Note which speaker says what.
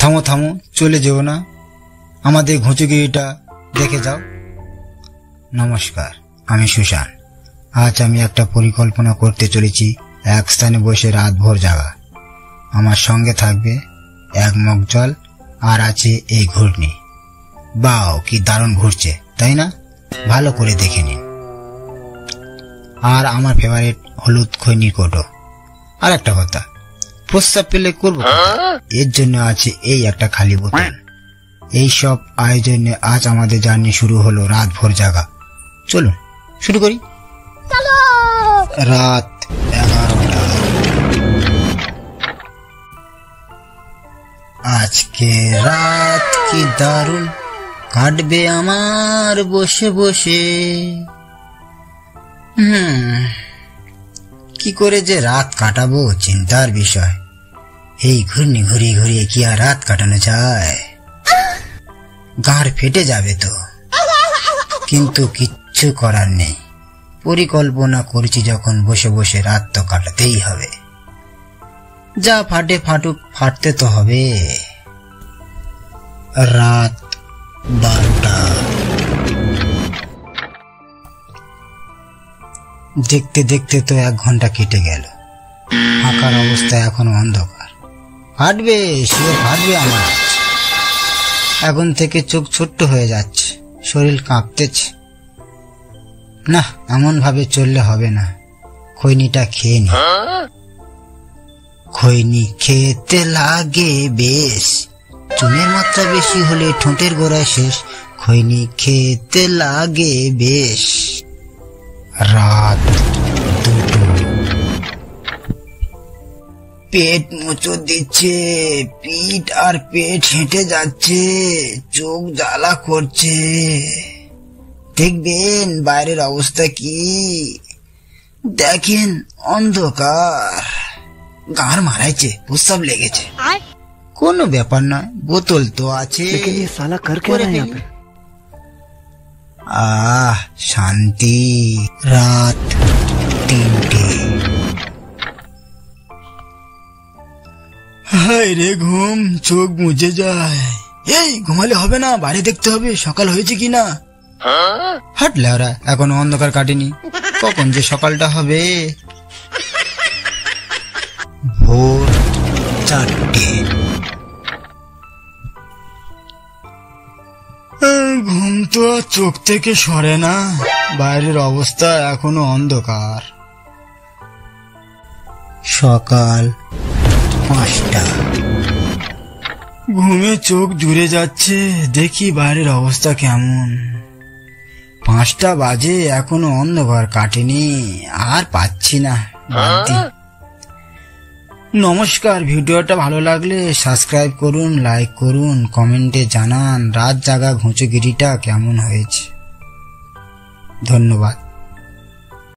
Speaker 1: থামো থামো, চলে যেও না, আমাদের ঘুঁচুগিরিটা দেখে যাও। নমস্কার, আমি সুশান। আজ আমি একটা পরিকল্পনা করতে চলেছি এক স্থানে বসে রাতভর জাগা। আমার সঙ্গে থাকবে এক মগ জল আর আছে এই ঘূর্ণি। বাও, কি দারুণ ঘুরছে, তাই না? ভালো করে দেখে নিন। আর আমার ফেভারিট হলুদ খৈনি কোটো। আর একটা কথা, প্রস্তাব পেলে করবো, এর জন্য আছে এই একটা খালি বোতল। এই সব আয়োজনে আজ আমাদের জার্নি শুরু হলো রাতভর জাগা। চলুন শুরু করি। রাত 11টা। আজকে রাত কি দারুণ কাটবে আমার বসে বসে। কি করে যে রাত কাটাবো চিন্তার বিষয়। এই ঘূর্ণি ঘুরিয়ে ঘুরিয়ে কি আর রাত কাটানো যায়? গাঁড় ফেটে যাবে তো, কিন্তু কিচ্ছু করার নেই। পরিকল্পনা করছি যখন বসে বসে রাত তো কাটাতেই হবে। যা ফাটে ফাটুক, ফাটতে তো হবে। রাত 12টা। দেখতে দেখতে তো 1 ঘন্টা কেটে গেল। ফাঁকার অবস্থায় এখনো অন্ধকার। ফাটবে, শিওর ফাটবে আমার। এখন থেকে চোখ ছোট্ট হয়ে যাচ্ছে, শরীর কাঁপতেছে। না, এমন ভাবে চললে হবে না। খৈনিটা খেয়ে নি। খৈনি খেতে লাগে বেশ, চুনের মাত্রা বেশি হলে ঠোঁটের গোড়ায় শেষ। খৈনি খেতে লাগে বেশ। রাত 2টো। পেট মোচড় দিচ্ছে, পিঠ আর পেট হেঁটে যাচ্ছে, চোখ জ্বালা করছে। দেখবেন বাইরের অবস্থা কি, দেখেন অন্ধকার। গাঁড় মারাইছে, প্রস্রাব লেগেছে। কোনো ব্যাপার নয়, বোতল তো আছে। আহ, শান্তি। রাত 3টে। হায় রে ঘুম, চোখ মুজে যায়। এই ঘুমালে হবে না, বাইরে দেখতে হবে সকাল হয়েছে কিনা। হাঁটলে ওরা এখনো অন্ধকার কাটেনি, কখন যে সকালটা হবে। ভোর 4টে। ঘুম তো চোখ থেকে সরে না, বাইরের অবস্থা এখনো অন্ধকার। সকাল 5টা। ঘুমে চোখ জুড়ে যাচ্ছে, দেখি বাইরের অবস্থা কেমন। 5টা বাজে, এখনো অন্ধকার কাটেনি। আর পাচ্ছি না, নমস্কার। ভিডিওটা ভালো লাগলে সাবস্ক্রাইব করুন, লাইক করুন, কমেন্টে জানান রাত জাগা ঘুঁচুগিরিটা কেমন হয়েছে। ধন্যবাদ।